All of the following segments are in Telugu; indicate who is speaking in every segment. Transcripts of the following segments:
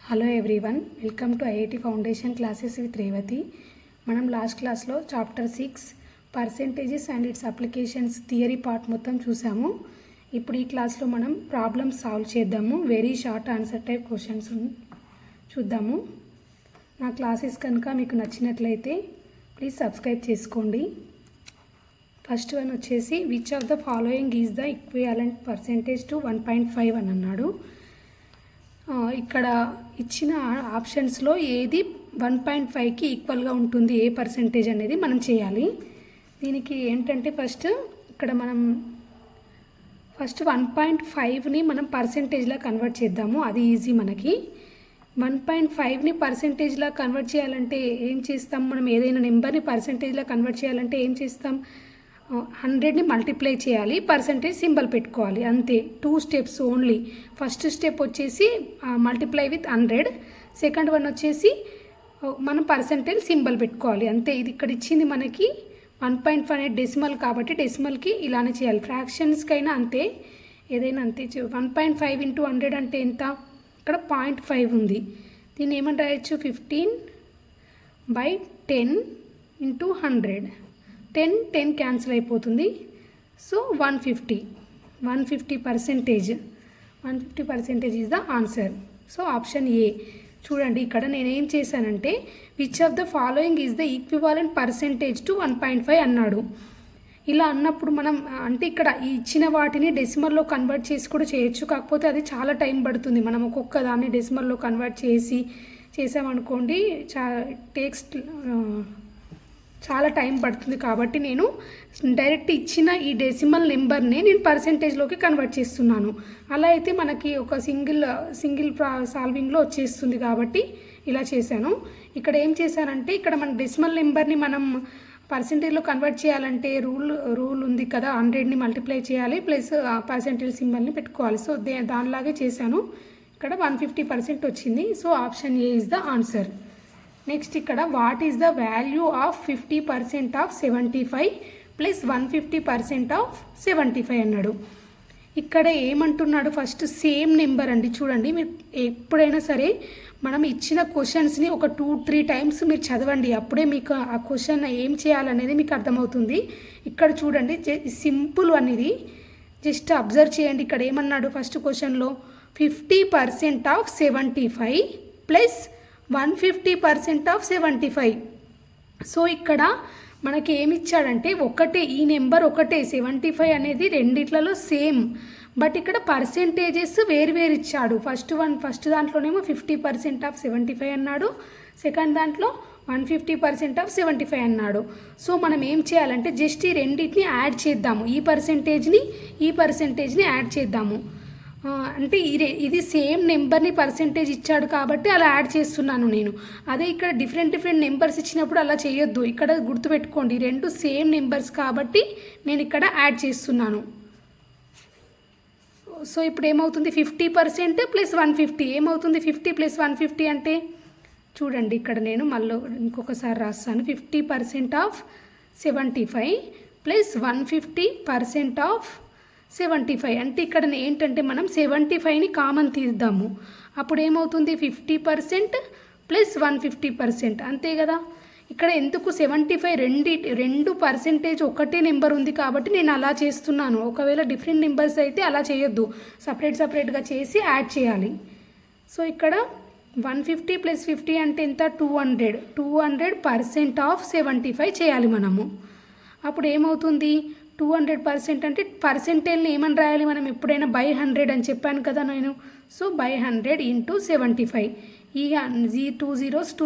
Speaker 1: Hello everyone, welcome to IIT foundation classes with Revathi. మనం లాస్ట్ క్లాస్లో chapter 6 percentages and its applications theory part మొత్తం చూసాము. ఇప్పుడు ఈ క్లాస్లో మనం ప్రాబ్లమ్స్ సాల్వ్ చేద్దాము. Very short answer type questions చూద్దాము. నా క్లాసెస్ కనుక మీకు నచ్చినట్లయితే ప్లీజ్ సబ్స్క్రైబ్ చేసుకోండి. ఫస్ట్ వన్ వచ్చేసి which of the following is the equivalent percentage to 1.5 అని అన్నాడు. ఇక్కడ ఇచ్చిన ఆప్షన్స్లో ఏది 1.5కి ఈక్వల్గా ఉంటుంది, ఏ పర్సెంటేజ్ అనేది మనం చేయాలి. దీనికి ఏంటంటే ఫస్ట్ 1.5ని మనం పర్సెంటేజ్లా కన్వర్ట్ చేద్దాము. అది ఈజీ మనకి. 1.5ని పర్సెంటేజ్లా కన్వర్ట్ చేయాలంటే ఏం చేస్తాం, మనం ఏదైనా నెంబర్ని పర్సెంటేజ్లా కన్వర్ట్ చేయాలంటే ఏం చేస్తాం, 100ని మల్టిప్లై చేయాలి, పర్సెంటేజ్ సింబల్ పెట్టుకోవాలి, అంతే. 2 స్టెప్స్ ఓన్లీ. ఫస్ట్ స్టెప్ వచ్చేసి మల్టిప్లై విత్ 100, సెకండ్ వన్ వచ్చేసి మనం పర్సెంటేజ్ సింబల్ పెట్టుకోవాలి, అంతే. ఇది ఇక్కడ ఇచ్చింది మనకి 1.5 అనేది డెసిమల్ కాబట్టి డెసిమల్కి ఇలానే చేయాలి. ఫ్రాక్షన్స్కైనా అంతే, ఏదైనా అంతే. 1.5 × 100 అంటే ఎంత, ఇక్కడ 0.5 ఉంది. దీన్ని ఏమని రాయొచ్చు, 15/10 × 100. 10 క్యాన్సిల్ అయిపోతుంది. So 150 percentage is the answer. So option ఏ. చూడండి, ఇక్కడ నేనేం చేశానంటే which of the following is the equivalent percentage to 1.5 అన్నాడు. ఇలా అన్నప్పుడు మనం అంటే ఇక్కడ ఇచ్చిన వాటిని డెసిమల్లో కన్వర్ట్ చేసి కూడా చేయొచ్చు, కాకపోతే అది చాలా టైం పడుతుంది. మనం ఒక్కొక్క దాన్ని డెసిమల్లో కన్వర్ట్ చేసామనుకోండి, చాలా టైం పడుతుంది. కాబట్టి నేను డైరెక్ట్ ఇచ్చిన ఈ డెసిమల్ నెంబర్ని నేను పర్సెంటేజ్లోకి కన్వర్ట్ చేస్తున్నాను. అలా అయితే మనకి ఒక సింగిల్ సాల్వింగ్లో వచ్చేస్తుంది. కాబట్టి ఇలా చేశాను. ఇక్కడ ఏం చేశానంటే ఇక్కడ మన డెసిమల్ నెంబర్ని మనం పర్సెంటేజ్లో కన్వర్ట్ చేయాలంటే రూల్ ఉంది కదా, 100ని మల్టిప్లై చేయాలి ప్లస్ పర్సెంటేజ్ సింబల్ని పెట్టుకోవాలి. సో దానిలాగే చేశాను. ఇక్కడ 150% వచ్చింది. So option A is the answer. Next ఇక్కడ what is the value of 50% of 75 plus 150% of 75 అన్నాడు. ఇక్కడ ఏమంటున్నాడు, ఫస్ట్ సేమ్ నెంబర్ అండి. చూడండి, మీరు ఎప్పుడైనా సరే మనం ఇచ్చిన క్వశ్చన్స్ని ఒక 2-3 టైమ్స్ మీరు చదవండి, అప్పుడే మీకు ఆ క్వశ్చన్ ఏం చేయాలనేది మీకు అర్థమవుతుంది. ఇక్కడ చూడండి, సింపుల్ అనేది జస్ట్ అబ్జర్వ్ చేయండి. ఇక్కడ ఏమన్నాడు, ఫస్ట్ క్వశ్చన్లో 50% ఆఫ్ 75 ప్లస్ 150% ఆఫ్ 75. సో ఇక్కడ మనకి ఏమి ఇచ్చాడంటే ఒకటే, ఈ నెంబర్ ఒకటే, 75 అనేది రెండిట్లలో సేమ్, బట్ ఇక్కడ పర్సెంటేజెస్ వేరు ఇచ్చాడు. ఫస్ట్ దాంట్లోనేమో 50% ఆఫ్ 75 అన్నాడు, సెకండ్ దాంట్లో 150% ఆఫ్ 75 అన్నాడు. సో మనం ఏం చేయాలంటే జస్ట్ ఈ రెండింటిని యాడ్ చేద్దాము, ఈ పర్సెంటేజ్ని యాడ్ చేద్దాము. అంటే ఇది సేమ్ నెంబర్ని పర్సెంటేజ్ ఇచ్చాడు కాబట్టి అలా యాడ్ చేస్తున్నాను నేను. అదే ఇక్కడ డిఫరెంట్ నెంబర్స్ ఇచ్చినప్పుడు అలా చేయొద్దు. ఇక్కడ గుర్తుపెట్టుకోండి, రెండు సేమ్ నెంబర్స్ కాబట్టి నేను ఇక్కడ యాడ్ చేస్తున్నాను. సో ఇప్పుడు ఏమవుతుంది, 50% ప్లస్ 150 ఏమవుతుంది, 50 + 150 అంటే చూడండి, ఇక్కడ నేను మళ్ళీ ఇంకొకసారి రాస్తాను. 50% ఆఫ్ 75 ప్లస్ 150% ఆఫ్ 75 అంటే ఇక్కడ ఏంటంటే మనం 75ని కామన్ తీద్దాము. అప్పుడు ఏమవుతుంది, 50% ప్లస్ 150%, అంతే కదా. ఇక్కడ ఎందుకు 75 రెండు పర్సెంటేజ్ ఒకటే నెంబర్ ఉంది కాబట్టి నేను అలా చేస్తున్నాను. ఒకవేళ డిఫరెంట్ నెంబర్స్ అయితే అలా చేయొద్దు, సపరేట్గా చేసి యాడ్ చేయాలి. సో ఇక్కడ 150 + 50 అంటే ఎంత, 200% ఆఫ్ 75 చేయాలి మనము. అప్పుడు ఏమవుతుంది, 200% అంటే పర్సెంటేజ్ని ఏమని రాయాలి మనం ఎప్పుడైనా బై 100 అని చెప్పాను కదా నేను. సో బై 100 × 75, ఈ 2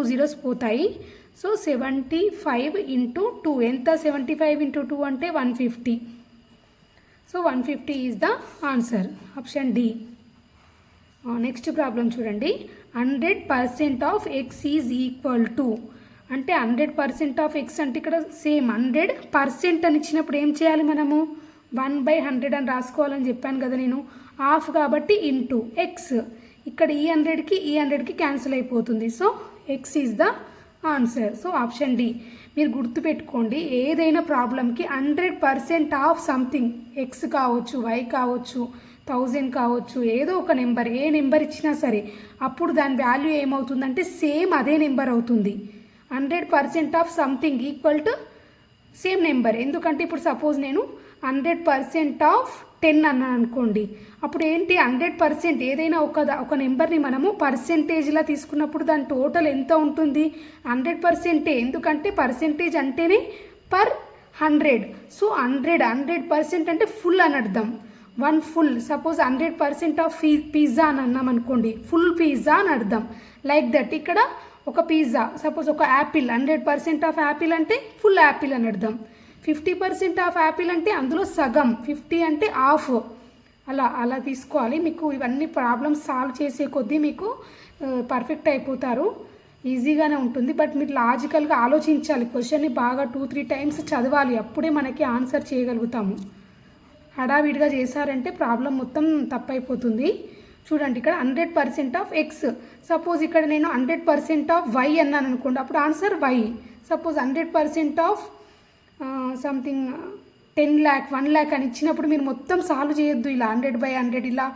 Speaker 1: zeros పోతాయి. సో 75 × 2 ఎంత, 75 × 2 అంటే 150. So 150 is the answer, option D. Next problem చూడండి, 100% of x is equal to అంటే 100% ఆఫ్ x అంటే ఇక్కడ సేమ్ 100% అని ఇచ్చినప్పుడు ఏం చేయాలి మనము, 1/100 అని రాసుకోవాలని చెప్పాను కదా నేను. హాఫ్ కాబట్టి ఇంటూ x, ఇక్కడ ఈ 100కి క్యాన్సిల్ అయిపోతుంది. So x is the answer. So option D. మీరు గుర్తుపెట్టుకోండి, ఏదైనా ప్రాబ్లంకి 100% ఆఫ్ సంథింగ్, x కావచ్చు, y కావచ్చు, 1000 కావచ్చు, ఏదో ఒక నెంబర్, ఏ నెంబర్ ఇచ్చినా సరే అప్పుడు దాని వాల్యూ ఏమవుతుందంటే సేమ్ అదే నెంబర్ అవుతుంది. 100% of something equal to same number. ఎందుకంటే ఇప్పుడు సపోజ్ నేను 100% ఆఫ్ 10 అన్నాను అనుకోండి, అప్పుడు ఏంటి 100% ఏదైనా ఒక నెంబర్ని మనము పర్సెంటేజ్లా తీసుకున్నప్పుడు దాని టోటల్ ఎంత ఉంటుంది? 100%. ఎందుకంటే పర్సెంటేజ్ అంటేనే పర్ 100. సో 100% అంటే ఫుల్ అని అర్థం. 1 ఫుల్. సపోజ్ 100% ఆఫ్ పిజ్జా అని అన్నాం అనుకోండి, ఫుల్ పిజ్జా అని అర్థం. లైక్ దట్ ఇక్కడ ఒక పిజ్జా, సపోజ్ ఒక యాపిల్, 100% ఆఫ్ యాపిల్ అంటే ఫుల్ యాపిల్ అని అర్థం. 50% ఆఫ్ యాపిల్ అంటే అందులో సగం, 50 అంటే హాఫ్. అలా తీసుకోవాలి. మీకు ఇవన్నీ ప్రాబ్లమ్స్ సాల్వ్ చేసే కొద్దీ మీకు పర్ఫెక్ట్ అయిపోతారు. ఈజీగానే ఉంటుంది. బట్ మీరు లాజికల్గా ఆలోచించాలి. క్వశ్చన్ని బాగా 2-3 టైమ్స్ చదవాలి, అప్పుడే మనకి ఆన్సర్ చేయగలుగుతాము. హడావిడిగా చేశారంటే ప్రాబ్లం మొత్తం తప్పైపోతుంది. చూడండి ఇక్కడ 100% ఆఫ్ ఎక్స్. సపోజ్ ఇక్కడ నేను 100% ఆఫ్ వై అన్నాను అనుకోండి, అప్పుడు answer Y. Suppose 100% of something 10 lakh 1 lakh అని ఇచ్చినప్పుడు మీరు మొత్తం సాల్వ్ చేయొద్దు. ఇలా 100/100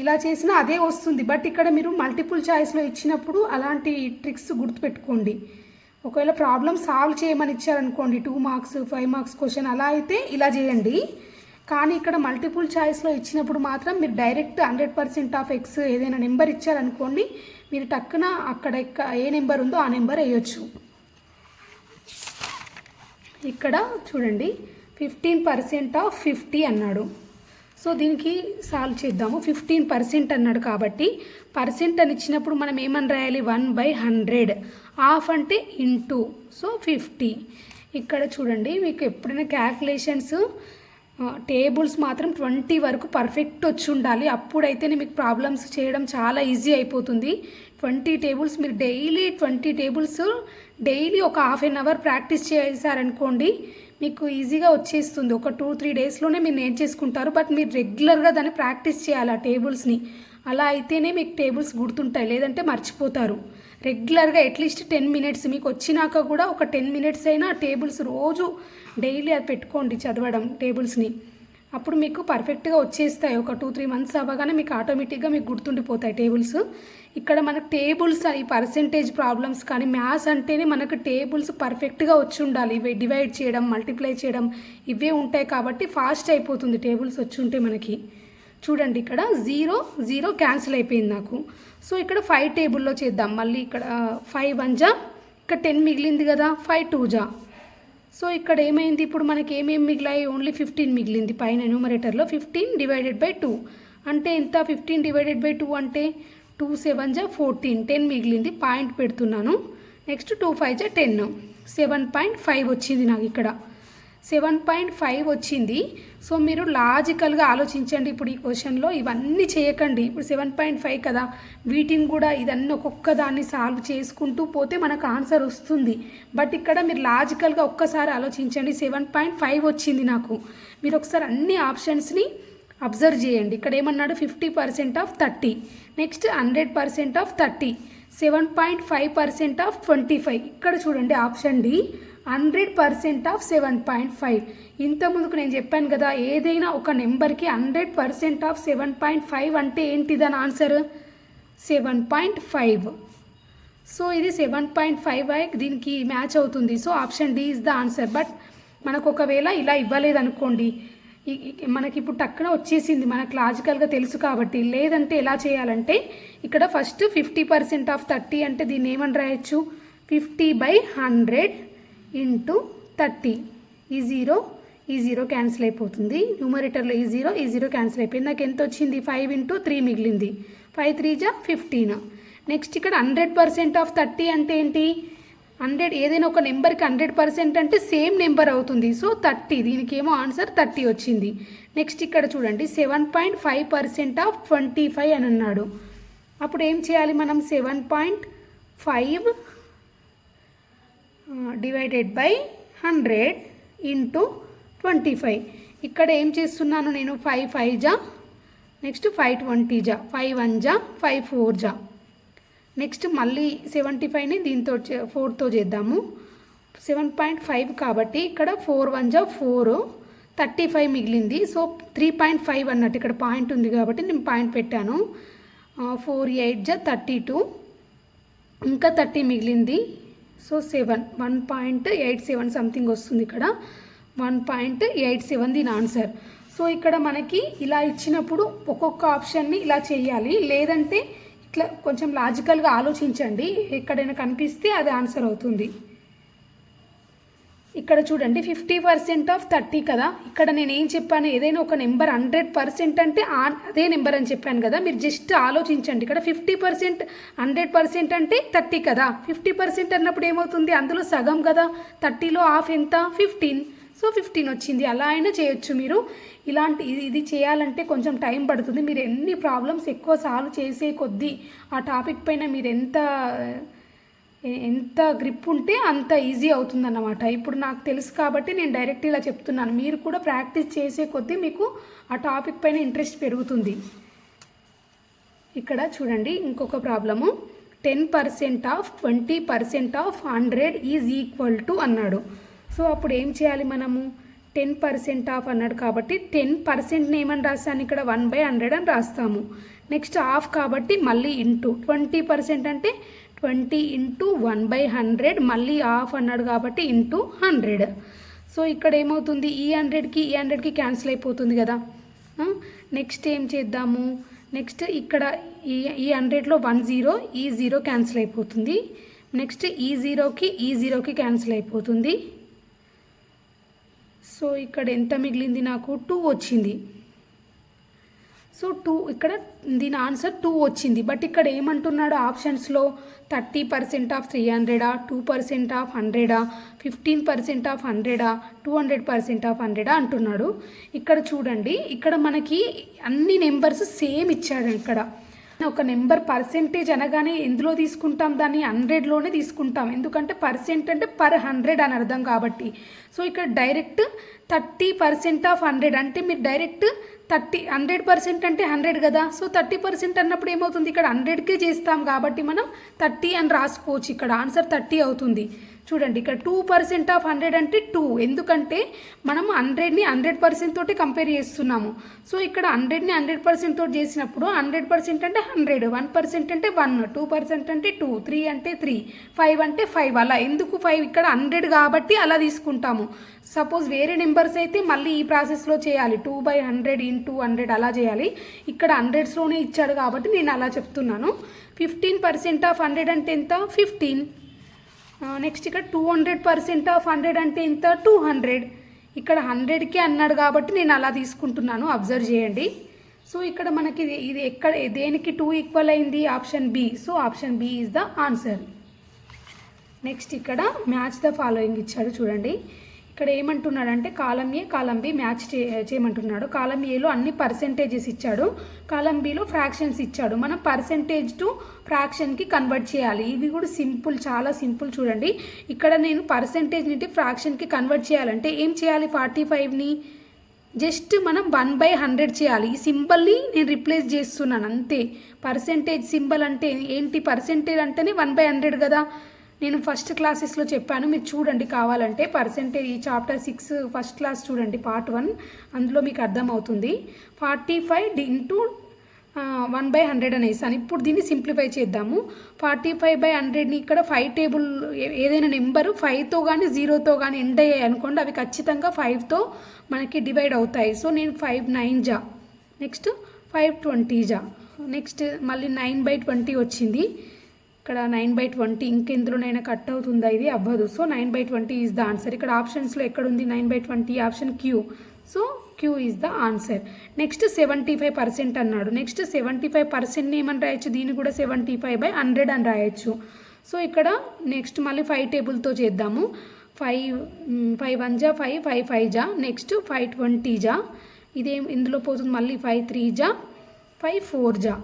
Speaker 1: ఇలా చేసినా అదే వస్తుంది. బట్ ఇక్కడ మీరు మల్టిపుల్ చాయిస్లో ఇచ్చినప్పుడు అలాంటి ట్రిక్స్ గుర్తుపెట్టుకోండి. ఒకవేళ ప్రాబ్లం సాల్వ్ చేయమని ఇచ్చారనుకోండి, 2 మార్క్స్ 5 మార్క్స్ క్వశ్చన్, అలా అయితే ఇలా చేయండి. కానీ ఇక్కడ మల్టిపుల్ చాయిస్లో ఇచ్చినప్పుడు మాత్రం మీరు డైరెక్ట్ 100% ఆఫ్ ఎక్స్ ఏదైనా నెంబర్ ఇచ్చారనుకోండి, మీరు టక్కున అక్కడ ఏ నెంబర్ ఉందో ఆ నెంబర్ వేయొచ్చు. ఇక్కడ చూడండి 15% ఆఫ్ 50 అన్నాడు. సో దీనికి సాల్వ్ చేద్దాము. 15% అన్నాడు కాబట్టి పర్సెంట్ అని ఇచ్చినప్పుడు మనం ఏమని రాయాలి? 1/100. హాఫ్ అంటే ఇంటూ, సో 50. ఇక్కడ చూడండి మీకు ఎప్పుడైనా క్యాల్కులేషన్స్ టేబుల్స్ మాత్రం 20 వరకు పర్ఫెక్ట్ వచ్చి ఉండాలి. అప్పుడైతేనే మీకు ప్రాబ్లమ్స్ చేయడం చాలా ఈజీ అయిపోతుంది. 20 టేబుల్స్ మీరు డైలీ 20 టేబుల్స్ డైలీ ఒక హాఫ్ అన్ అవర్ ప్రాక్టీస్ చేశారనుకోండి, మీకు ఈజీగా వచ్చేస్తుంది. ఒక 2-3 డేస్లోనే మీరు నేర్చేసుకుంటారు. బట్ మీరు రెగ్యులర్గా దాన్ని ప్రాక్టీస్ చేయాలి ఆ టేబుల్స్ని. అలా అయితేనే మీకు టేబుల్స్ గుర్తుంటాయి, లేదంటే మర్చిపోతారు. రెగ్యులర్గా అట్లీస్ట్ 10 మినిట్స్ మీకు వచ్చినాక కూడా ఒక 10 మినిట్స్ అయినా టేబుల్స్ రోజు డైలీ అది పెట్టుకోండి చదవడం టేబుల్స్ని. అప్పుడు మీకు పర్ఫెక్ట్గా వచ్చేస్తాయి. ఒక 2-3 మంత్స్ అవ్వగానే మీకు ఆటోమేటిక్గా మీకు గుర్తుండిపోతాయి టేబుల్స్. ఇక్కడ మనకు టేబుల్స్ ఈ పర్సెంటేజ్ ప్రాబ్లమ్స్ కానీ మ్యాథ్స్ అంటేనే మనకు టేబుల్స్ పర్ఫెక్ట్గా వచ్చి ఉండాలి. ఇవి డివైడ్ చేయడం, మల్టిప్లై చేయడం ఇవే ఉంటాయి కాబట్టి ఫాస్ట్ అయిపోతుంది టేబుల్స్ వచ్చి ఉంటే మనకి. చూడండి ఇక్కడ 0 క్యాన్సిల్ అయిపోయింది నాకు. సో ఇక్కడ 5 టేబుల్లో చేద్దాం. మళ్ళీ ఇక్కడ 5 1 జా, ఇక్కడ 10 మిగిలింది కదా, 5 2 జా. సో ఇక్కడ ఏమైంది? ఇప్పుడు మనకి ఏమేమి మిగిలాయి? ఓన్లీ 15 మిగిలింది పైన న్యూమరేటర్లో. 15/2 అంటే ఎంత? 15/2 అంటే 2 7 జా 14, 10 మిగిలింది, పాయింట్ పెడుతున్నాను. నెక్స్ట్ 2 5 జా 10, 7.5 వచ్చింది నాకు ఇక్కడ. 7.5 వచ్చింది. సో మీరు లాజికల్గా ఆలోచించండి. ఇప్పుడు ఈ క్వశ్చన్లో ఇవన్నీ చేయకండి. ఇప్పుడు 7.5 కదా, వీటిని కూడా ఇదన్నీ ఒక్కొక్క దాన్ని సాల్వ్ చేసుకుంటూ పోతే మనకు ఆన్సర్ వస్తుంది. బట్ ఇక్కడ మీరు లాజికల్గా ఒక్కసారి ఆలోచించండి. 7.5 వచ్చింది నాకు. మీరు ఒకసారి అన్ని ఆప్షన్స్ని అబ్జర్వ్ చేయండి. ఇక్కడ ఏమన్నాడు? 50% ఆఫ్ 30, నెక్స్ట్ 100% ఆఫ్ 30, 7.5% ఆఫ్ 25. ఇక్కడ చూడండి ఆప్షన్ డి 100% ఆఫ్ 7.5. ఇంతకుముందుకు నేను చెప్పాను కదా, ఏదైనా ఒక నెంబర్కి 100% ఆఫ్ 7.5 అంటే ఏంటి? దాని ఆన్సర్ 7.5. సో ఇది 7.5 దీనికి మ్యాచ్ అవుతుంది. So option D is the answer. But మనకు ఒకవేళ ఇలా ఇవ్వలేదనుకోండి, మనకి ఇప్పుడు టక్కున వచ్చేసింది, మనకు లాజికల్గా తెలుసు కాబట్టి. లేదంటే ఎలా చేయాలంటే ఇక్కడ ఫస్ట్ 50% ఆఫ్ 30 అంటే దీన్ని ఏమని రాయొచ్చు? 50/100 ఇంటూ 30. ఈ 0 క్యాన్సిల్ అయిపోతుంది. న్యూమరేటర్లో ఈ 0 క్యాన్సిల్ అయిపోయింది. నాకు ఎంత వచ్చింది? 5 × 3 మిగిలింది. 5 3 జా 15. నెక్స్ట్ ఇక్కడ 100% ఆఫ్ 30 అంటే ఏంటి? 100 ఏదైనా ఒక నెంబర్కి 100% అంటే సేమ్ నెంబర్ అవుతుంది. సో 30, దీనికి ఏమో ఆన్సర్ 30 వచ్చింది. నెక్స్ట్ ఇక్కడ చూడండి 7.5% ఆఫ్ 25 అని అన్నాడు. అప్పుడు ఏం చేయాలి మనం? 7.5 /100 ఇంటూ 25. ఇక్కడ ఏం చేస్తున్నాను నేను? 5 5 జా, నెక్స్ట్ 5 20 జా, 5 1 జా, 5 4 జా. నెక్స్ట్ మళ్ళీ 75ని దీంతో 4తో చేద్దాము. 7.5 కాబట్టి ఇక్కడ 4 1 జా 4, 35 మిగిలింది. సో 3.5 అన్నట్టు ఇక్కడ పాయింట్ ఉంది కాబట్టి నేను పాయింట్ పెట్టాను. 4 8 జా 32, ఇంకా 30 మిగిలింది. సో 7 1.87 సంథింగ్ వస్తుంది ఇక్కడ. 1.87 దీని ఆన్సర్. సో ఇక్కడ మనకి ఇలా ఇచ్చినప్పుడు ఒక్కొక్క ఆప్షన్ని ఇలా చేయాలి, లేదంటే ఇట్లా కొంచెం లాజికల్గా ఆలోచించండి. ఎక్కడైనా కనిపిస్తే అది ఆన్సర్ అవుతుంది. ఇక్కడ చూడండి 50% ఆఫ్ 30 కదా. ఇక్కడ నేను ఏం చెప్పాను, ఏదైనా ఒక నెంబర్ 100% అంటే అదే నెంబర్ అని చెప్పాను కదా. మీరు జస్ట్ ఆలోచించండి. ఇక్కడ 50% 100% అంటే 30 కదా. 50% అన్నప్పుడు ఏమవుతుంది, అందులో సగం కదా. 30లో హాఫ్ ఎంత, 15. సో 15 వచ్చింది. అలా అయినా చేయొచ్చు మీరు. ఇది చేయాలంటే కొంచెం టైం పడుతుంది. మీరు ఎన్ని ప్రాబ్లమ్స్ ఎక్కువ సాల్వ్ చేసే కొద్దీ ఆ టాపిక్ పైన మీరు ఎంత గ్రిప్ ఉంటే అంత ఈజీ అవుతుందన్నమాట. ఇప్పుడు నాకు తెలుసు కాబట్టి నేను డైరెక్ట్ ఇలా చెప్తున్నాను. మీరు కూడా ప్రాక్టీస్ చేసే కొద్దీ మీకు ఆ టాపిక్ పైన ఇంట్రెస్ట్ పెరుగుతుంది. ఇక్కడ చూడండి ఇంకొక problem. 10% of 20% of 100 is equal to అన్నాడు. సో అప్పుడు ఏం చేయాలి మనము, 10% ఆఫ్ అన్నాడు కాబట్టి 10%ని ఏమని రాస్తాను, ఇక్కడ 1/100 అని రాస్తాము. నెక్స్ట్ ఆఫ్ కాబట్టి మళ్ళీ ఇంటూ. 20% అంటే 20 ఇంటూ 1/100, మళ్ళీ ఆఫ్ అన్నాడు కాబట్టి ఇంటూ 100. సో ఇక్కడ ఏమవుతుంది, ఈ 100కి క్యాన్సిల్ అయిపోతుంది కదా. నెక్స్ట్ ఏం చేద్దాము, నెక్స్ట్ ఇక్కడ ఈ 100లో 1 0, ఈ 0 క్యాన్సిల్ అయిపోతుంది. నెక్స్ట్ ఈ 0కి క్యాన్సిల్ అయిపోతుంది. సో ఇక్కడ ఎంత మిగిలింది, నాకు 2 వచ్చింది. సో 2 ఇక్కడ దీని ఆన్సర్ 2 వచ్చింది. బట్ ఇక్కడ ఏమంటున్నాడు ఆప్షన్స్లో, 30% ఆఫ్ 300, 2% ఆఫ్ 100, 15% ఆఫ్ 100, 200% ఆఫ్ 100 అంటున్నాడు. ఇక్కడ చూడండి, ఇక్కడ మనకి అన్ని నెంబర్స్ సేమ్ ఇచ్చాడు. ఇక్కడ ఒక నెంబర్ పర్సెంటేజ్ అనగానే ఎందులో తీసుకుంటాం, దాన్ని 100లోనే తీసుకుంటాం. ఎందుకంటే పర్సెంట్ అంటే పర్ 100 అని అర్థం కాబట్టి. సో ఇక్కడ డైరెక్ట్ 30% ఆఫ్ 100 అంటే మీరు డైరెక్ట్ 100% అంటే 100 కదా. సో 30% అన్నప్పుడు ఏమవుతుంది, ఇక్కడ 100కే చేస్తాం కాబట్టి మనం 30 అని రాసుకోవచ్చు. ఇక్కడ ఆన్సర్ 30 అవుతుంది. చూడండి ఇక్కడ 2% ఆఫ్ 100 అంటే 2, ఎందుకంటే మనం 100ని 100% తోటి కంపేర్ చేస్తున్నాము. సో ఇక్కడ 100ని 100% తోటి చేసినప్పుడు 100% అంటే 100, 1% అంటే 1, 2% అంటే 2, 3 అంటే 3, 5 అంటే 5. అలా ఎందుకు 5, ఇక్కడ 100 కాబట్టి అలా తీసుకుంటాము. సపోజ్ వేరే నెంబర్స్ అయితే మళ్ళీ ఈ ప్రాసెస్లో చేయాలి, 2/100 ఇంటూ 100 అలా చేయాలి. ఇక్కడ 100స్లోనే ఇచ్చాడు కాబట్టి నేను అలా చెప్తున్నాను. 15% ఆఫ్ 100 అంటే ఎంత, 15. నెక్స్ట్ ఇక్కడ 200% ఆఫ్ 100 అంటే ఎంత, 200. ఇక్కడ 100కే అన్నాడు కాబట్టి నేను అలా తీసుకుంటున్నాను. అబ్జర్వ్ చేయండి. సో ఇక్కడ మనకి ఇది ఎక్కడ దేనికి 2 ఈక్వల్ అయింది, option B. So option B is the answer. Next ఇక్కడ మ్యాచ్ ద ఫాలోయింగ్ ఇచ్చాడు. చూడండి ఇక్కడ ఏమంటున్నాడంటే కాలం ఏ కాలం బి మ్యాచ్ చేయమంటున్నాడు. కాలం ఏలో అన్ని పర్సెంటేజెస్ ఇచ్చాడు, కాలం బిలో ఫ్రాక్షన్స్ ఇచ్చాడు. మనం పర్సెంటేజ్ టు ఫ్రాక్షన్కి కన్వర్ట్ చేయాలి. ఇవి కూడా సింపుల్, చాలా సింపుల్. చూడండి ఇక్కడ నేను పర్సెంటేజ్ నుండి ఫ్రాక్షన్కి కన్వర్ట్ చేయాలంటే ఏం చేయాలి, 45ని జస్ట్ మనం 1/100 చేయాలి. ఈ సింబల్ని నేను రిప్లేస్ చేస్తున్నాను అంతే. పర్సెంటేజ్ సింబల్ అంటే ఏంటి, పర్సెంటేజ్ అంటేనే 1/100 కదా. నేను ఫస్ట్ క్లాసెస్లో చెప్పాను, మీరు చూడండి కావాలంటే. పర్సెంటేజ్ ఈ చాప్టర్ 6 ఫస్ట్ క్లాస్ చూడండి, పార్ట్ 1, అందులో మీకు అర్థమవుతుంది. 45 ఇంటూ 1/100 అనేసాను. ఇప్పుడు దీన్ని సింప్లిఫై చేద్దాము. 45/100ని ఇక్కడ 5 టేబుల్ ఏదైనా నెంబరు 5తో కానీ 0తో కానీ ఎండ్ అయ్యాయి అనుకోండి, అవి ఖచ్చితంగా 5తో మనకి డివైడ్ అవుతాయి. సో నేను 5 9 జా, నెక్స్ట్ 5 20 జా, నెక్స్ట్ మళ్ళీ 9/20 వచ్చింది. ఇక్కడ 9/20 ఇంకెందులోనైనా కట్ అవుతుందా, ఇది అవ్వదు. So 9/20 is the answer. ఇక్కడ ఆప్షన్స్లో ఎక్కడుంది 9/20, option Q. So Q is the answer. Next 75% అన్నాడు. నెక్స్ట్ 75%ని ఏమని రాయొచ్చు, దీన్ని కూడా 75/100 అని రాయొచ్చు. సో ఇక్కడ నెక్స్ట్ మళ్ళీ 5 టేబుల్తో చేద్దాము. 5 1 జా 5, 5 5 జా, నెక్స్ట్ 5 20 జా, ఇదేం ఇందులో పోతుంది, మళ్ళీ 5 3 జా, 5 4 జా.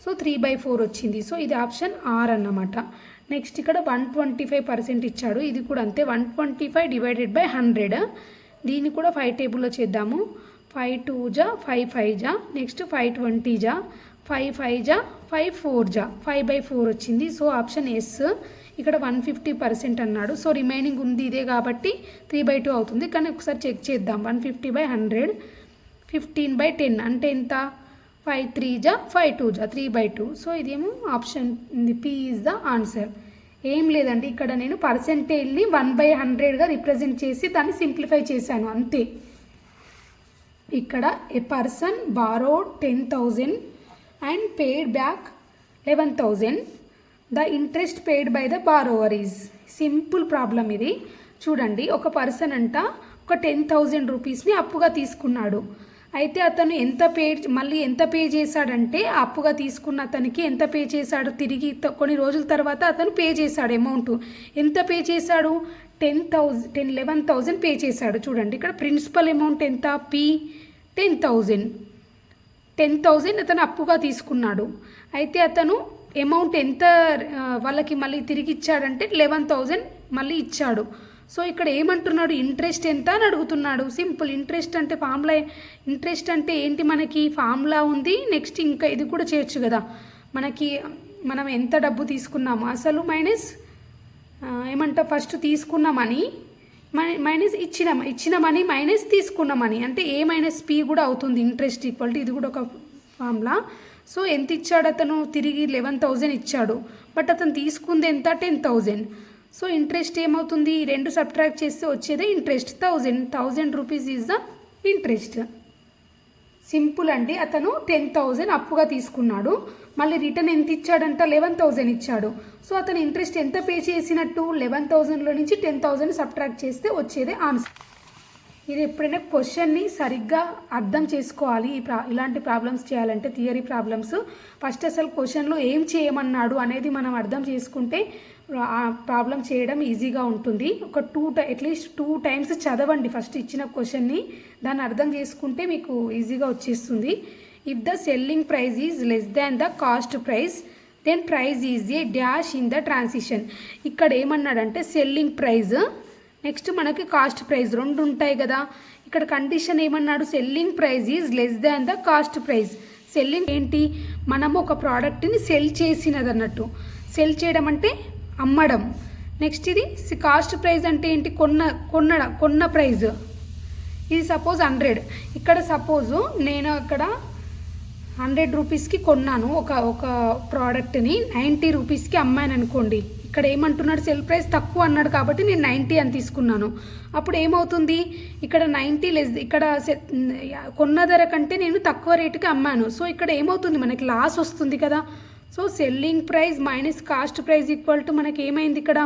Speaker 1: సో 3/4 వచ్చింది. సో ఇది ఆప్షన్ ఆర్ అన్నమాట. నెక్స్ట్ ఇక్కడ 125% ఇచ్చాడు. ఇది కూడా అంతే, 125 డివైడెడ్ బై 100. దీన్ని కూడా 5 టేబుల్లో చేద్దాము. 5 2 జా 5 5 జా, నెక్స్ట్ 5 20 జా, 5 5 జా 5 4 జా 5/4 వచ్చింది. So option S. ఇక్కడ 150% అన్నాడు. సో రిమైనింగ్ ఉంది ఇదే కాబట్టి 3/2 అవుతుంది. కానీ ఒకసారి చెక్ చేద్దాం. 150/100 15/10 అంటే ఎంత? 5 3 జా 5 2 జా 3/2. సో ఇదేమో option P is the answer. ఏం లేదండి, ఇక్కడ నేను పర్సెంటేజ్ని 1/100గా రిప్రజెంట్ చేసి దాన్ని సింప్లిఫై చేశాను అంతే. ఇక్కడ a person borrowed 10,000 and paid back 11,000. The interest paid by the borrower is. Simple problem ఇది. చూడండి, ఒక పర్సన్ అంట ఒక 10,000 రూపీస్ని అప్పుగా తీసుకున్నాడు. అయితే అతను మళ్ళీ ఎంత పే చేశాడంటే, అప్పుగా తీసుకున్న అతనికి ఎంత పే చేశాడు, తిరిగి కొన్ని రోజుల తర్వాత అతను పే చేశాడు. అమౌంట్ ఎంత పే చేశాడు? 11,000 పే చేశాడు. చూడండి, ఇక్కడ ప్రిన్సిపల్ అమౌంట్ ఎంత? పి 10,000 అతను అప్పుగా తీసుకున్నాడు. అయితే అతను అమౌంట్ ఎంత వాళ్ళకి మళ్ళీ తిరిగి ఇచ్చాడంటే 11,000 మళ్ళీ ఇచ్చాడు. సో ఇక్కడ ఏమంటున్నాడు? ఇంట్రెస్ట్ ఎంత అని అడుగుతున్నాడు. సింపుల్. ఇంట్రెస్ట్ అంటే ఫార్ములా, ఇంట్రెస్ట్ అంటే ఏంటి? మనకి ఫార్ములా ఉంది. నెక్స్ట్ ఇంకా ఇది కూడా చేయొచ్చు కదా. మనం ఎంత డబ్బు తీసుకున్నాము అసలు మైనస్ ఏమంటా, ఫస్ట్ తీసుకున్న మనీ మైనస్ ఇచ్చిన మనీ మైనస్ తీసుకున్న మనీ అంటే ఏ మైనస్ పి కూడా అవుతుంది. ఇంట్రెస్ట్ ఈక్వల్ టు ఇది కూడా ఒక ఫార్ములా. సో ఎంత ఇచ్చాడు అతను? తిరిగి 11,000 ఇచ్చాడు. బట్ అతను తీసుకుంది ఎంత? 10,000. సో ఇంట్రెస్ట్ ఏమవుతుంది? 2 సబ్ట్రాక్ట్ చేస్తే వచ్చేదే interest. 1000 rupees is the interest. Simple అండి. అతను 10,000 అప్పుగా తీసుకున్నాడు. మళ్ళీ రిటర్న్ ఎంత ఇచ్చాడంట? 11,000 ఇచ్చాడు. సో అతను ఇంట్రెస్ట్ ఎంత పే చేసినట్టు? 11,000లో నుంచి 10,000 సబ్ట్రాక్ట్ చేస్తే వచ్చేదే ఆన్సర్. ఇది ఎప్పుడైనా క్వశ్చన్ని సరిగ్గా అర్థం చేసుకోవాలి. ఇలాంటి ప్రాబ్లమ్స్ చేయాలంటే, థియరీ ప్రాబ్లమ్స్ ఫస్ట్ అసలు క్వశ్చన్లో ఏం చేయమన్నాడు అనేది మనం అర్థం చేసుకుంటే ఆ ప్రాబ్లం చేయడం ఈజీగా ఉంటుంది. అట్లీస్ట్ 2 టైమ్స్ చదవండి ఫస్ట్ ఇచ్చిన క్వశ్చన్ని. దాన్ని అర్థం చేసుకుంటే మీకు ఈజీగా వచ్చేస్తుంది. If the selling price is less than the cost price then price is a dash in the transition. ఇక్కడ ఏమన్నాడంటే సెల్లింగ్ ప్రైస్, నెక్స్ట్ మనకి కాస్ట్ ప్రైస్ 2 ఉంటాయి కదా. ఇక్కడ కండిషన్ ఏమన్నాడు? Selling price is less than the cost price. Selling ఏంటి? మనము ఒక ప్రోడక్ట్ని సెల్ చేసినది అన్నట్టు. సెల్ చేయడం అంటే అమ్మడం. నెక్స్ట్ ఇది కాస్ట్ ప్రైస్ అంటే ఏంటి? కొన్న ప్రైస్. ఇది సపోజ్ 100. ఇక్కడ సపోజు నేను అక్కడ 100 రూపీస్కి కొన్నాను ఒక ప్రోడక్ట్ని, 90 రూపీస్కి అమ్మాను అనుకోండి. ఇక్కడ ఏమంటున్నాడు? సెల్ ప్రైస్ తక్కువ అన్నాడు కాబట్టి నేను 90 అని తీసుకున్నాను. అప్పుడు ఏమవుతుంది? ఇక్కడ 90 లెస్, ఇక్కడ కొన్న ధర కంటే నేను తక్కువ రేటుకి అమ్మాను. సో ఇక్కడ ఏమవుతుంది? మనకి లాస్ వస్తుంది కదా. So selling price minus cost price equal to మనకి ఏమైంది? ఇక్కడ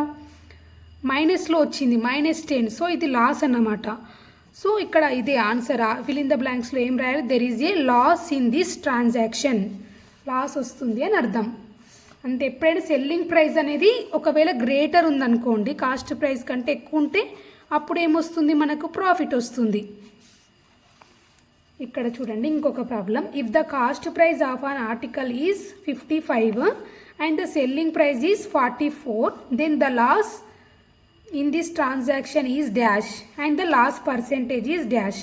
Speaker 1: మైనస్లో వచ్చింది, -10. సో ఇది లాస్ అన్నమాట. సో ఇక్కడ ఇదే ఆన్సర్. ఫిల్ ఇన్ ద బ్లాంక్స్లో ఏం రాయాలి? There is a loss in this transaction. Loss వస్తుంది అని అర్థం. అంటే ఎప్పుడైనా సెల్లింగ్ ప్రైస్ అనేది ఒకవేళ గ్రేటర్ ఉందనుకోండి, కాస్ట్ ప్రైస్ కంటే ఎక్కువ ఉంటే అప్పుడు ఏమొస్తుంది? మనకు ప్రాఫిట్ వస్తుంది. ఇక్కడ చూడండి ఇంకొక problem. If the cost price of an article is 55 and the selling price is 44, then the loss in this transaction is dash and the loss percentage is dash.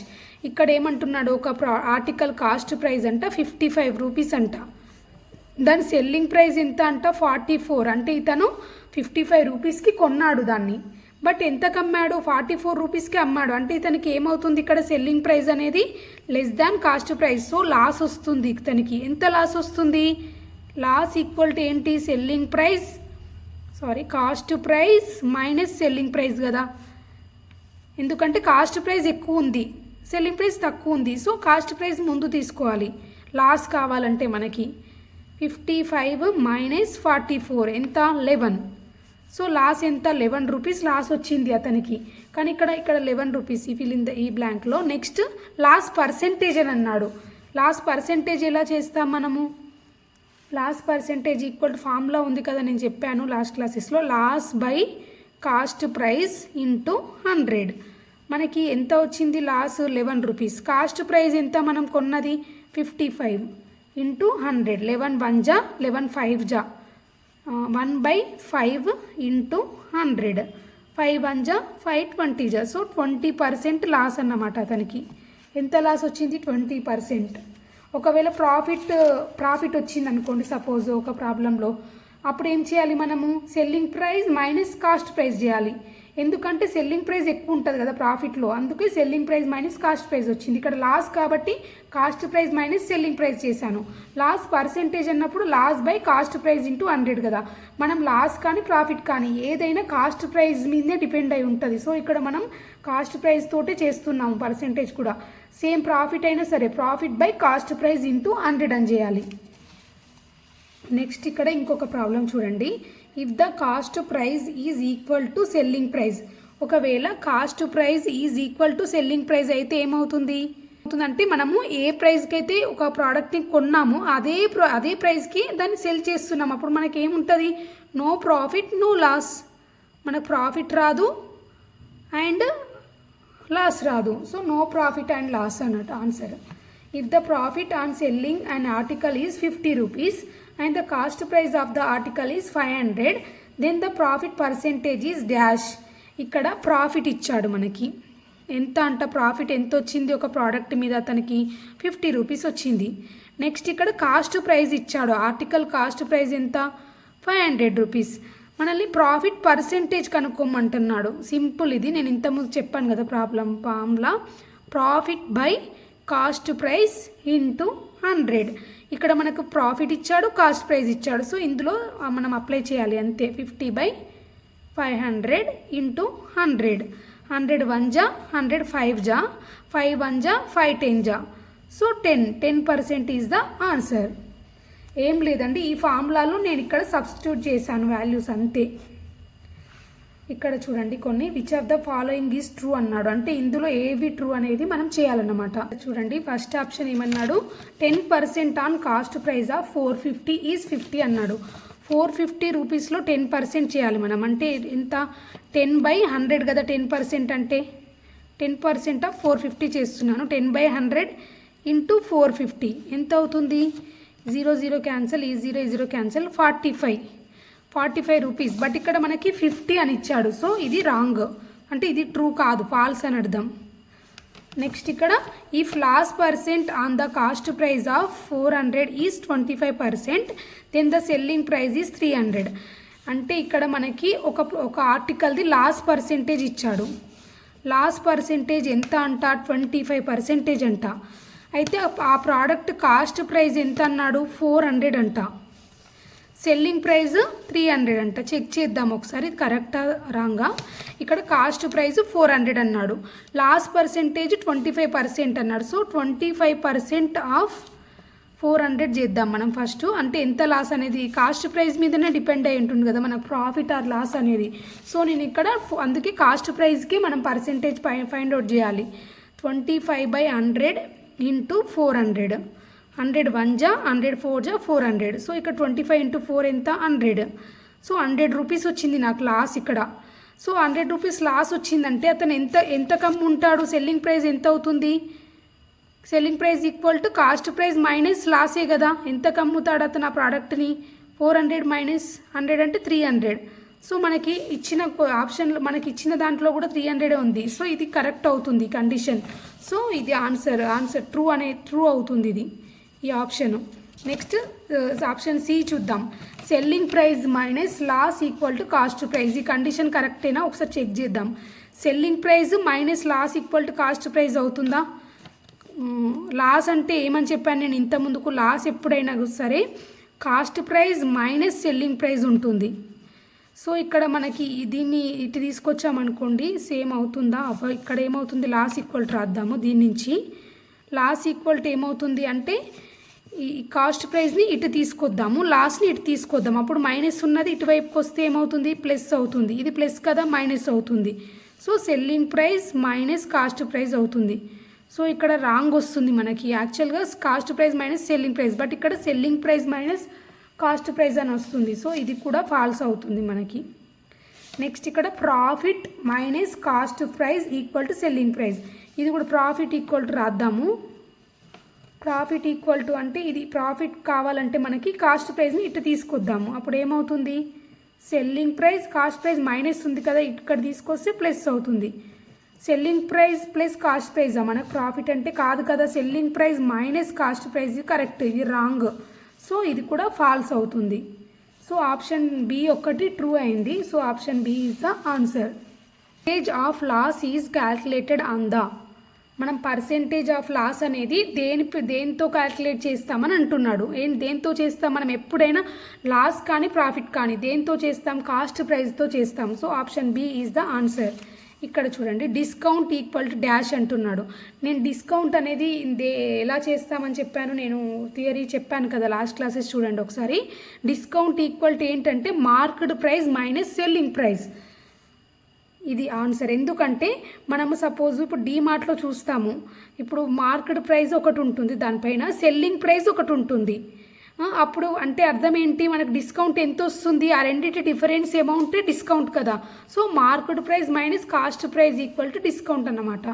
Speaker 1: ఇక్కడ ఏమంటున్నాడు? ఒక ఆర్టికల్ కాస్ట్ ప్రైస్ అంట 55 రూపీస్ అంట. దాని సెల్లింగ్ ప్రైస్ ఎంత అంట? 44. అంటే ఇతను 55 రూపీస్కి కొన్నాడు దాన్ని. బట్ ఎంతకు అమ్మాడు? 44 రూపీస్కి అమ్మాడు. అంటే ఇతనికి ఏమవుతుంది? ఇక్కడ సెల్లింగ్ ప్రైస్ అనేది less than cost price. So loss వస్తుంది ఇతనికి. ఎంత లాస్ వస్తుంది? లాస్ ఈక్వల్ టు ఏంటి? Selling price cost price minus selling price కదా. ఎందుకంటే కాస్ట్ ప్రైస్ ఎక్కువ ఉంది, సెల్లింగ్ ప్రైస్ తక్కువ ఉంది. సో కాస్ట్ ప్రైస్ ముందు తీసుకోవాలి లాస్ కావాలంటే మనకి. 55 మైనస్ 44 ఎంత? 11. సో లాస్ ఎంత? 11 రూపీస్ లాస్ వచ్చింది అతనికి. కానీ ఇక్కడ 11 రూపీస్ ఫిల్ ఇన్ ద ఈ బ్లాంక్లో. నెక్స్ట్ లాస్ పర్సెంటేజ్ అని అన్నాడు. లాస్ పర్సెంటేజ్ ఎలా చేస్తాం మనము? లాస్ పర్సెంటేజ్ ఈక్వల్ ఫార్ములా ఉంది కదా, నేను చెప్పాను లాస్ట్ క్లాసెస్లో. Loss by cost price into 100. మనకి ఎంత వచ్చింది? Loss 11 rupees. కాస్ట్ ప్రైస్ ఎంత మనం కొన్నది? 55 ఇంటూ 100. 11 1 జా 11 5 జా 1/5 ఇంటూ 100. 5 1 జా 5 20 జా. సో 20% లాస్ అన్నమాట అతనికి. ఎంత లాస్ వచ్చింది? 20%. ఒకవేళ ప్రాఫిట్ వచ్చింది అనుకోండి సపోజ్ ఒక ప్రాబ్లంలో, అప్పుడు ఏం చేయాలి మనము? Selling price minus cost price చేయాలి. ఎందుకంటే సెల్లింగ్ ప్రైస్ ఎక్కువ ఉంటుంది కదా ప్రాఫిట్లో, అందుకే selling price minus cost price వచ్చింది. ఇక్కడ లాస్ కాబట్టి cost price minus selling price చేశాను. లాస్ పర్సెంటేజ్ అన్నప్పుడు loss by cost price into 100 కదా. మనం లాస్ కానీ ప్రాఫిట్ కానీ ఏదైనా కాస్ట్ ప్రైస్ మీదే డిపెండ్ అయి ఉంటుంది. సో ఇక్కడ మనం కాస్ట్ ప్రైస్ తోటే చేస్తున్నాము. పర్సెంటేజ్ కూడా సేమ్ ప్రాఫిట్ అయినా సరే profit by cost price into 100 అని చేయాలి. నెక్స్ట్ ఇక్కడ ఇంకొక ప్రాబ్లం చూడండి. If the cost price is equal to selling price, ఒకవేళ cost price is equal to selling price అయితే ఏమవుతుంది అంటే మనము ఏ ప్రైస్కి అయితే ఒక ప్రోడక్ట్ని కొన్నామో అదే ప్రైస్కి దాన్ని సెల్ చేస్తున్నాం. అప్పుడు మనకి ఏముంటుంది? No profit no loss. మనకు ప్రాఫిట్ రాదు అండ్ లాస్ రాదు. So no profit and loss అన్నట్టు answer. If the profit on selling an article is 50 rupees and the cost price of the article is 500, then the profit percentage is dash. ఇక్కడ ప్రాఫిట్ ఇచ్చాడు మనకి. ఎంత అంట ప్రాఫిట్ ఎంత వచ్చింది ఒక ప్రోడక్ట్ మీద అతనికి? 50 రూపీస్ వచ్చింది. నెక్స్ట్ ఇక్కడ కాస్ట్ ప్రైస్ ఇచ్చాడు. ఆర్టికల్ కాస్ట్ ప్రైస్ ఎంత? 500 రూపీస్. మనల్ని ప్రాఫిట్ పర్సెంటేజ్ కనుక్కోమంటున్నాడు. సింపుల్ ఇది, నేను ఇంతకుముందు చెప్పాను కదా formula. Profit by cost price into 100. ఇక్కడ మనకు ప్రాఫిట్ ఇచ్చాడు, కాస్ట్ ప్రైస్ ఇచ్చాడు. సో ఇందులో మనం అప్లై చేయాలి అంతే. 50/500 ఇంటూ 100. 100 1 జా, 100 5 జా, 5 1 జా, 5 10 జా. So 10% is the answer. ఏం లేదండి, ఈ ఫార్ములాలో నేను ఇక్కడ సబ్స్టిట్యూట్ చేశాను వాల్యూస్ అంతే. ఇక్కడ చూడండి కొన్ని which of the following is true అన్నాడు. అంటే ఇందులో ఏవి ట్రూ అనేది మనం చేయాలన్నమాట. చూడండి ఫస్ట్ ఆప్షన్ ఏమన్నాడు? 10% on cost price of 450 is 50 అన్నాడు. 450 రూపీస్లో 10% చేయాలి మనం. అంటే ఎంత? 10/100 కదా 10% అంటే. 10% ఆఫ్ 450 చేస్తున్నాను. 10/100 ఇంటూ 450 ఎంత అవుతుంది? 0 0 క్యాన్సల్, ఈ 0 క్యాన్సల్, 45 రూపీస్. బట్ ఇక్కడ మనకి 50 అని ఇచ్చాడు. సో ఇది రాంగ్, అంటే ఇది ట్రూ కాదు, ఫాల్స్ అని అర్థం. నెక్స్ట్ ఇక్కడ if loss percent on the cost price of 400 is 25%, then the selling price is 300. అంటే ఇక్కడ మనకి ఒక ఆర్టికల్ది లాస్ పర్సెంటేజ్ ఇచ్చాడు. లాస్ పర్సెంటేజ్ ఎంత అంట? 25% అంట. అయితే ఆ ప్రోడక్ట్ కాస్ట్ ప్రైస్ ఎంత అన్నాడు? 400 అంట. సెల్లింగ్ ప్రైస్ 300 అంట. చెక్ చేద్దాం ఒకసారి ఇది కరెక్టా రాంగా. ఇక్కడ కాస్ట్ ప్రైస్ 400 అన్నాడు, లాస్ పర్సెంటేజ్ 25% అన్నాడు. సో 25% ఆఫ్ 400 చేద్దాం మనం ఫస్ట్. అంటే ఎంత లాస్ అనేది కాస్ట్ ప్రైస్ మీదనే డిపెండ్ అయి ఉంటుంది కదా మనకు ప్రాఫిట్ ఆర్ లాస్ అనేది. సో నేను ఇక్కడ అందుకే కాస్ట్ ప్రైస్కి మనం పర్సెంటేజ్ ఫైండ్ అవుట్ చేయాలి. 25/100 ఇంటూ 400. 100 1 జా, 100 4 జా, 400. సో ఇక్కడ 25 ఇంటూ 4 ఎంత? 100. సో 100 రూపీస్ వచ్చింది నాకు లాస్ ఇక్కడ. సో 100 రూపీస్ లాస్ వచ్చిందంటే అతను ఎంత కమ్ము ఉంటాడు? సెల్లింగ్ ప్రైస్ ఎంత అవుతుంది? Selling price equal to cost price minus లాసే కదా. ఎంత కమ్ముతాడు అతను ఆ ప్రోడక్ట్ని? 400 మైనస్ 100 అంటే 300. సో మనకి ఇచ్చిన ఆప్షన్లో మనకి ఇచ్చిన దాంట్లో కూడా 300 ఉంది. సో ఇది కరెక్ట్ అవుతుంది కండిషన్. సో ఇది ఆన్సర్ ట్రూ అవుతుంది ఇది ఈ ఆప్షను. నెక్స్ట్ ఆప్షన్ సి చూద్దాం. Selling price minus loss equal to cost price. ఈ కండిషన్ కరెక్టేనా ఒకసారి చెక్ చేద్దాం. Selling price minus loss equal to cost price అవుతుందా? లాస్ అంటే ఏమని చెప్పాను నేను ఇంత ముందుకు? లాస్ ఎప్పుడైనా సరే cost price minus selling price ఉంటుంది. సో ఇక్కడ మనకి దీన్ని ఇటు తీసుకొచ్చామనుకోండి సేమ్ అవుతుందా? ఇక్కడ ఏమవుతుంది? Loss equal to రాద్దాము. దీని నుంచి లాస్ ఈక్వల్ టు ఏమవుతుంది అంటే ఈ కాస్ట్ ప్రైస్ని ఇటు తీసుకొద్దాము, లాస్ని ఇటు తీసుకొద్దాం. అప్పుడు మైనస్ ఉన్నది ఇటువైపుకి వస్తే ఏమవుతుంది? ప్లస్ అవుతుంది. ఇది ప్లస్ కదా, మైనస్ అవుతుంది. So selling price minus cost price అవుతుంది. సో ఇక్కడ రాంగ్ వస్తుంది మనకి. యాక్చువల్గా cost price minus selling price, but ఇక్కడ selling price minus cost price అని వస్తుంది. సో ఇది కూడా ఫాల్స్ అవుతుంది మనకి. నెక్స్ట్ ఇక్కడ profit minus cost price equal to selling price. ఇది కూడా ప్రాఫిట్ ఈక్వల్ టు రాద్దాము. ప్రాఫిట్ ఈక్వల్ టు అంటే ఇది ప్రాఫిట్ కావాలంటే మనకి కాస్ట్ ప్రైస్ని ఇటు తీసుకొద్దాము. అప్పుడు ఏమవుతుంది? Selling price cost price minus ఉంది కదా, ఇక్కడ తీసుకొస్తే ప్లస్ అవుతుంది. సెల్లింగ్ ప్రైస్ ప్లస్ కాస్ట్ ప్రైజా మనకు ప్రాఫిట్ అంటే కాదు కదా, selling price minus cost price correct, ఇది రాంగ్. సో ఇది కూడా ఫాల్స్ అవుతుంది. సో ఆప్షన్ బి ఒకటి ట్రూ అయింది. So option B is the answer. Percentage of loss is calculated on the, మనం పర్సెంటేజ్ ఆఫ్ లాస్ అనేది దేంతో క్యాల్కులేట్ చేస్తామని అంటున్నాడు. దేంతో చేస్తాం మనం ఎప్పుడైనా లాస్ కానీ ప్రాఫిట్ కానీ దేంతో చేస్తాం, కాస్ట్ ప్రైస్తో చేస్తాం. So option B is the answer. ఇక్కడ చూడండి డిస్కౌంట్ ఈక్వల్ టు డాష్ అంటున్నాడు. నేను డిస్కౌంట్ అనేది ఎలా చేస్తామని చెప్పాను, నేను థియరీ చెప్పాను కదా లాస్ట్ క్లాసెస్, చూడండి ఒకసారి. డిస్కౌంట్ ఈక్వల్ టు ఏంటంటే marked price minus selling price, ఇది ఆన్సర్. ఎందుకంటే మనము సపోజ్ ఇప్పుడు డీమార్ట్లో చూస్తాము, ఇప్పుడు మార్క్డ్ ప్రైస్ ఒకటి ఉంటుంది, దానిపైన సెల్లింగ్ ప్రైస్ ఒకటి ఉంటుంది. అప్పుడు అంటే అర్థం ఏంటి, మనకు డిస్కౌంట్ ఎంత వస్తుంది, ఆ రెండింటి డిఫరెన్స్ అమౌంటే డిస్కౌంట్ కదా. So marked price minus cost price equal to discount అన్నమాట.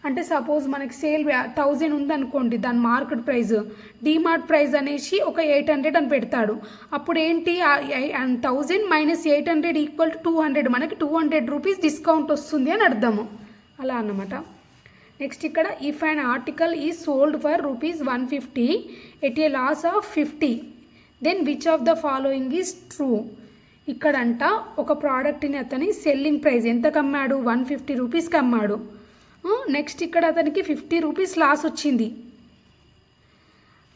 Speaker 1: అంటే సపోజ్ మనకి సేల్ 1000 ఉందనుకోండి, దాని మార్కెట్ ప్రైస్, డీమార్ట్ ప్రైస్ అనేసి ఒక 800 అని పెడతాడు. అప్పుడు ఏంటి 1000 మైనస్ 800 ఈక్వల్ టు 200, మనకి 200 రూపీస్ డిస్కౌంట్ వస్తుంది అని అర్థము, అలా అన్నమాట. నెక్స్ట్ ఇక్కడ if an article is sold for ₹150 at a loss of 50, then which of the following is true. ఇక్కడంట ఒక ప్రోడక్ట్ని అతని సెల్లింగ్ ప్రైస్ ఎంతకు అమ్మాడు, 150 రూపీస్కి అమ్మాడు. నెక్స్ట్ ఇక్కడ అతనికి 50 రూపీస్ లాస్ వచ్చింది.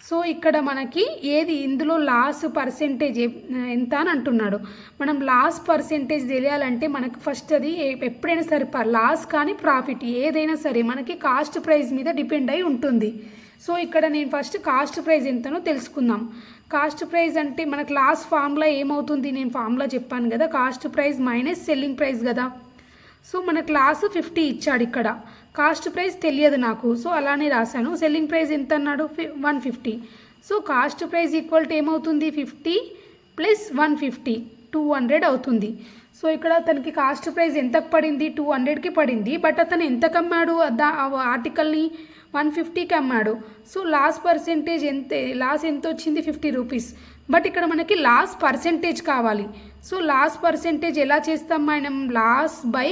Speaker 1: సో ఇక్కడ మనకి ఏది ఇందులో లాస్ పర్సెంటేజ్ ఎంత అని అంటున్నాడు. మనం లాస్ పర్సెంటేజ్ తెలియాలంటే మనకు ఫస్ట్ అది ఎప్పుడైనా సరే లాస్ కానీ ప్రాఫిట్ ఏదైనా సరే మనకి కాస్ట్ ప్రైస్ మీద డిపెండ్ అయి ఉంటుంది. సో ఇక్కడ నేను ఫస్ట్ కాస్ట్ ప్రైస్ ఎంతనో తెలుసుకుందాం. కాస్ట్ ప్రైస్ అంటే మనకు లాస్ ఫార్ములా ఏమవుతుంది, నేను ఫార్ములా చెప్పాను కదా, cost price minus selling price కదా. సో మనకు లాస్ 50 ఇచ్చాడు, ఇక్కడ కాస్ట్ ప్రైస్ తెలియదు నాకు, సో అలానే రాశాను. సెల్లింగ్ ప్రైస్ ఎంత అన్నాడు, 150. So cost price equal to ఏమవుతుంది, 50 ప్లస్ 150 200 అవుతుంది. సో ఇక్కడ అతనికి కాస్ట్ ప్రైస్ ఎంతకు పడింది, 200కి పడింది. బట్ అతను ఎంతకు అమ్మాడు, ఆర్టికల్ని 150కి అమ్మాడు. సో లాస్ పర్సెంటేజ్ లాస్ ఎంత వచ్చింది, 50 రూపీస్. బట్ ఇక్కడ మనకి లాస్ పర్సెంటేజ్ కావాలి. సో లాస్ పర్సెంటేజ్ ఎలా చేస్తాం మనం, loss by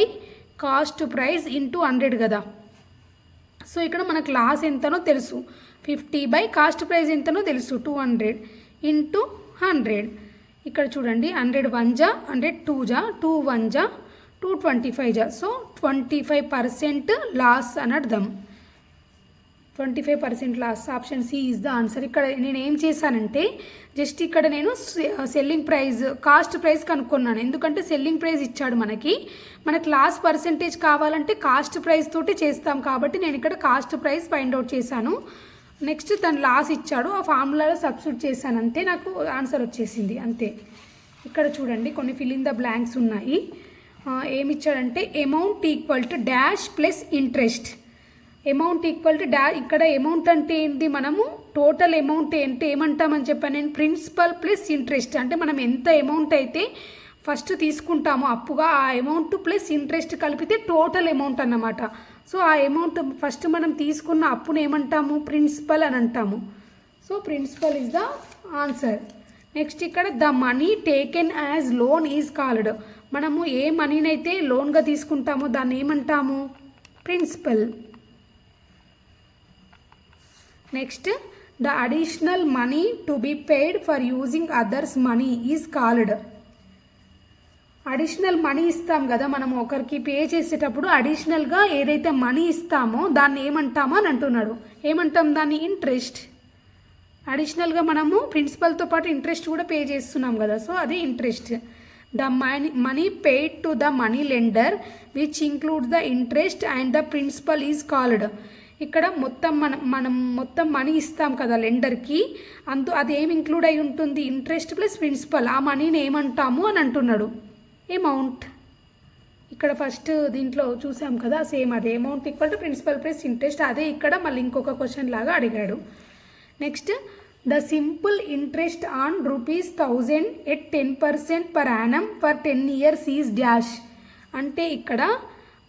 Speaker 1: cost price into 100 కదా. సో ఇక్కడ మనకు లాస్ ఎంతనో తెలుసు, 50 బై కాస్ట్ ప్రైస్ ఎంతనో తెలుసు, 200 ఇంటూ 100. ఇక్కడ చూడండి 100 1 జా, 100 2 జా, 2 1 జా, 225 జా. సో 25% లాస్ అని అర్థం, 25% loss. Option C is the answer. ఇక్కడ నేను ఏం చేశానంటే జస్ట్ ఇక్కడ నేను సెల్లింగ్ ప్రైస్ కాస్ట్ ప్రైస్ కనుక్కున్నాను, ఎందుకంటే సెల్లింగ్ ప్రైస్ ఇచ్చాడు మనకు లాస్ పర్సెంటేజ్ కావాలంటే కాస్ట్ ప్రైస్ తోటి చేస్తాం కాబట్టి నేను ఇక్కడ కాస్ట్ ప్రైస్ ఫైండ్ అవుట్ చేశాను. నెక్స్ట్ తను లాస్ ఇచ్చాడు, ఆ ఫార్ములాలో సబ్స్టిట్యూట్ చేశాను, అంతే నాకు ఆన్సర్ వచ్చేసింది అంతే. ఇక్కడ చూడండి కొన్ని ఫిల్ ఇన్ ద బ్లాంక్స్ ఉన్నాయి. ఏమి ఇచ్చాడంటే amount equal to dash plus interest. Amount equal to ఇక్కడ అమౌంట్ అంటే ఏంటి, మనము టోటల్ అమౌంట్ అంటే ఏమంటామని చెప్పాను నేను, ప్రిన్సిపల్ ప్లస్ ఇంట్రెస్ట్. అంటే మనం ఎంత అమౌంట్ అయితే ఫస్ట్ తీసుకుంటామో అప్పుగా ఆ అమౌంట్ ప్లస్ ఇంట్రెస్ట్ కలిపితే టోటల్ అమౌంట్ అన్నమాట. సో ఆ అమౌంట్ ఫస్ట్ మనం తీసుకున్న అప్పును ఏమంటాము, ప్రిన్సిపల్ అని అంటాము. So principal is the answer. Next ఇక్కడ the money taken as loan is called. మనము ఏ మనీని అయితే లోన్గా తీసుకుంటామో దాన్ని ఏమంటాము, principal. Next the additional money to be paid for using others money is called. Additional money ఇస్తాం కదా మనం ఒకరికి పే చేసేటప్పుడు, అడిషనల్గా ఏదైతే మనీ ఇస్తామో దాన్ని ఏమంటామో అని అంటున్నాడు. ఏమంటాం దాన్ని, ఇంట్రెస్ట్. అడిషనల్గా మనము ప్రిన్సిపల్తో పాటు ఇంట్రెస్ట్ కూడా పే చేస్తున్నాం కదా, సో అది interest. The money paid to the money lender which includes the interest and the principal is called. ఇక్కడ మనం మొత్తం మనీ ఇస్తాం కదా లెండర్కి, అది ఏమి ఇంక్లూడ్ అయి ఉంటుంది, ఇంట్రెస్ట్ ప్లస్ ప్రిన్సిపల్. ఆ మనీని ఏమంటాము అని అంటున్నాడు, అమౌంట్. ఇక్కడ ఫస్ట్ దీంట్లో చూసాం కదా సేమ్ అదే, amount equal to principal plus interest. అదే ఇక్కడ మళ్ళీ ఇంకొక క్వశ్చన్ లాగా అడిగాడు. Next the simple interest on ₹1000 at 10% per annum for 10 years is dash. అంటే ఇక్కడ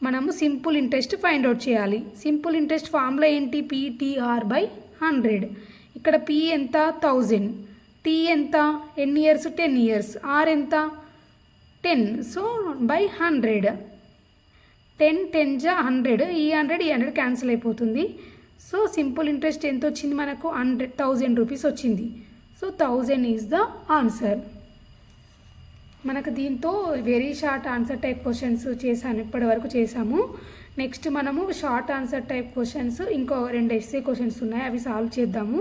Speaker 1: మనము సింపుల్ ఇంట్రెస్ట్ ఫైండ్ అవుట్ చేయాలి. సింపుల్ ఇంట్రెస్ట్ ఫార్ములా ఏంటి, PTR/100. ఇక్కడ P ఎంత, 1000, T ఎంత, ఎన్ని ఇయర్స్, 10 years, R ఎంత, 10, సో బై 100. 10 10 జా 100, ఈ 100 క్యాన్సిల్ అయిపోతుంది. సో సింపుల్ ఇంట్రెస్ట్ ఎంత వచ్చింది మనకు? 1000 రూపీస్ వచ్చింది. So 1000 is the answer. మనకు దీంతో very short answer type questions చేశాను, ఇప్పటి వరకు చేసాము. నెక్స్ట్ మనము షార్ట్ ఆన్సర్ టైప్ క్వశ్చన్స్ ఇంకో 2 ఎస్సే క్వశ్చన్స్ ఉన్నాయి, అవి సాల్వ్ చేద్దాము.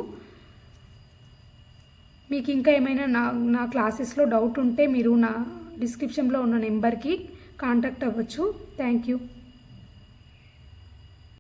Speaker 1: మీకు ఇంకా ఏమైనా నా క్లాసెస్లో డౌట్ ఉంటే మీరు నా డిస్క్రిప్షన్లో ఉన్న నెంబర్కి కాంటాక్ట్ అవ్వచ్చు. Thank you.